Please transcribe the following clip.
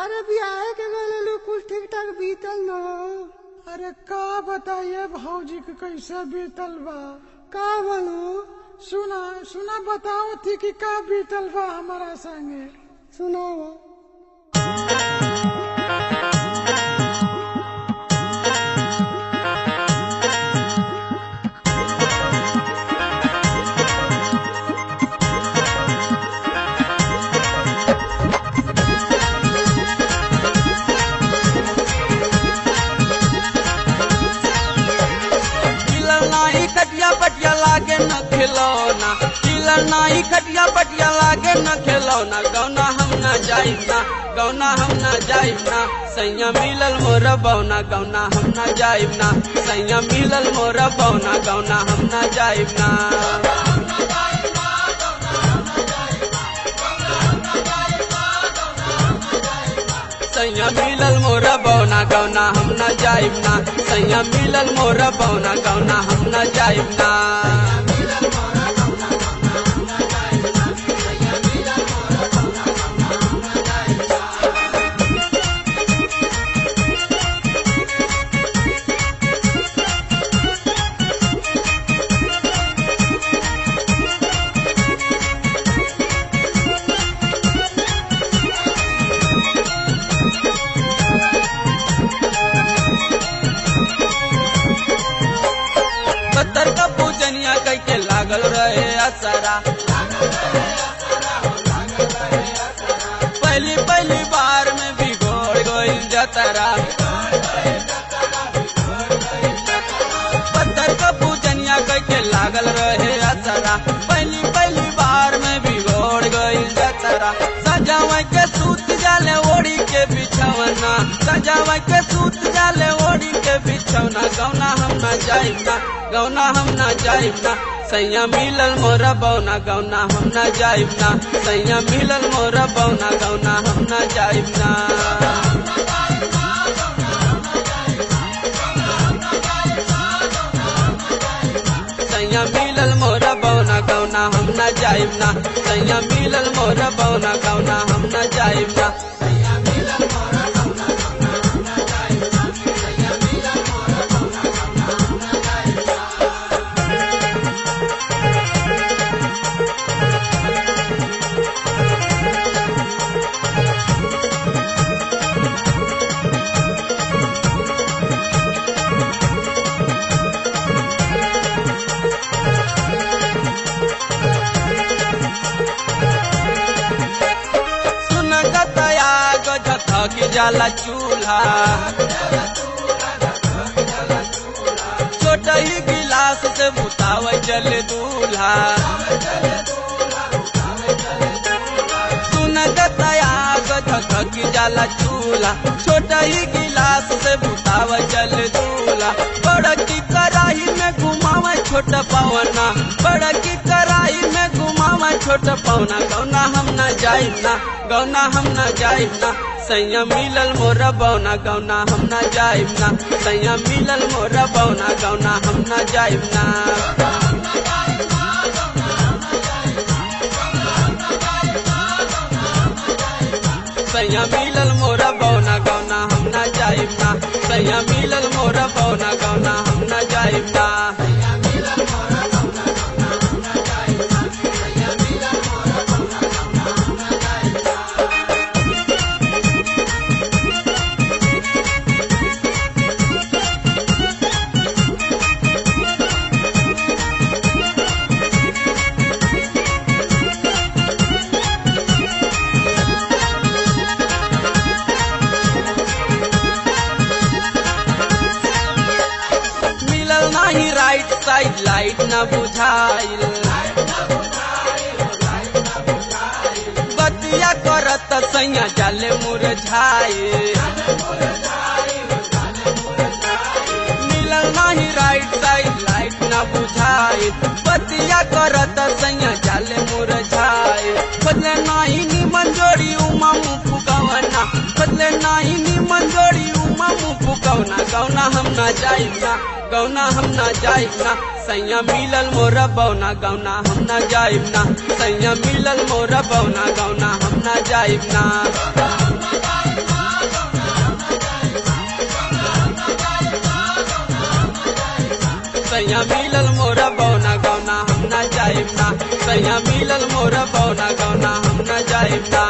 अरे बियाहे के गले कुल ठीक ठाक बीतल न। अरे का बताइए भौजी के कैसे बीतल बा। का बोलो? सुना सुना बताओ थी कि का बीतल बा हमारा संगे। सुनाओ। खटिया पटिया लागे न खिलौना, चिलर नाही खटिया पटिया लागे न खिलौना। गौना हम न जाइब ना, गौना हम न जाइब ना, सैया मिलल मोर बौना। गौना हम न जाइब ना, सैया मिलल मोर बौना। गौना हम न जाइब ना। सैया मिलल मोर बौना। गौना हम न जाइब ना, सैया मिलल मोर बौना। गौना हम न जाइब ना। पत्थर का पूजनिया कैके लागल रहे असरा, पहली पहली बार में बिगड़ गइल जतरा। पत्थर का पूजनिया कैके लागल रहे असरा, पहली पहली बार में बिगड़ गइल जतरा। सजावा के सूत जाले ओढ़ी के बिछौना, सजावा के सूत जाले ओढ़ी के बिछौना। गौना हम न जाइब ना, गौना हम न जाइब ना, सैया मिलल मोर बौना। गौना हम न जाइब ना, सैया मिलल मोर बौना। गौना हम न जाइब ना। सैया मिलल मोर बौना। गौना हम न जाइब ना, सैया मिलल मोर बौना। गौना हम न जाइब ना। थकी जाला चूल्हा, छोटा ही गिलास से बुतावे चले दूल्हा। सुनत तयाग थकी जाला चूल्हा, छोटा ही गिलास से बुतावे चले दूल्हा। बड़ा की कराही में घुमावे छोटा पवना, बड़ा की कराही में घुमावे छोटा पवना। गौना हम न जाइब ना, गौना हम न जाइब ना, सैया मिलल मोर बौना। गौना हम न जाइब ना, सैया मिलल मोर बौना। गौना हम न जाइब ना। सैया मिलल मोर बौना। गौना हम न जाइब ना, सैया मिलल मोर बौना। गौना हम न जाइब ना। राइट साइड लाइट न बुझाइल, बतिया करत सैया जाले मुरझाइल। मिलल नहीं राइट साइड लाइट न बुझाइल, बतिया करत सैया जाले मुरझाइल। खोजले नहीं निमन जोड़ी उमा मुँह फुकवना, खोजले नहीं निमन जोड़ी उमा मुँह फुकवना। गौना हम न जाइब ना, गौना हम न जाइब ना, सैया मिलल मोर बौना। गौना हम न जाइब ना, सैया मिलल मोर बौना। गौना हम न जाइब ना। सैया मिलल मोरा बौना गौना हम ना जाइब ना, सैया मिलल मोरा बौना गौना हम ना जाइब ना।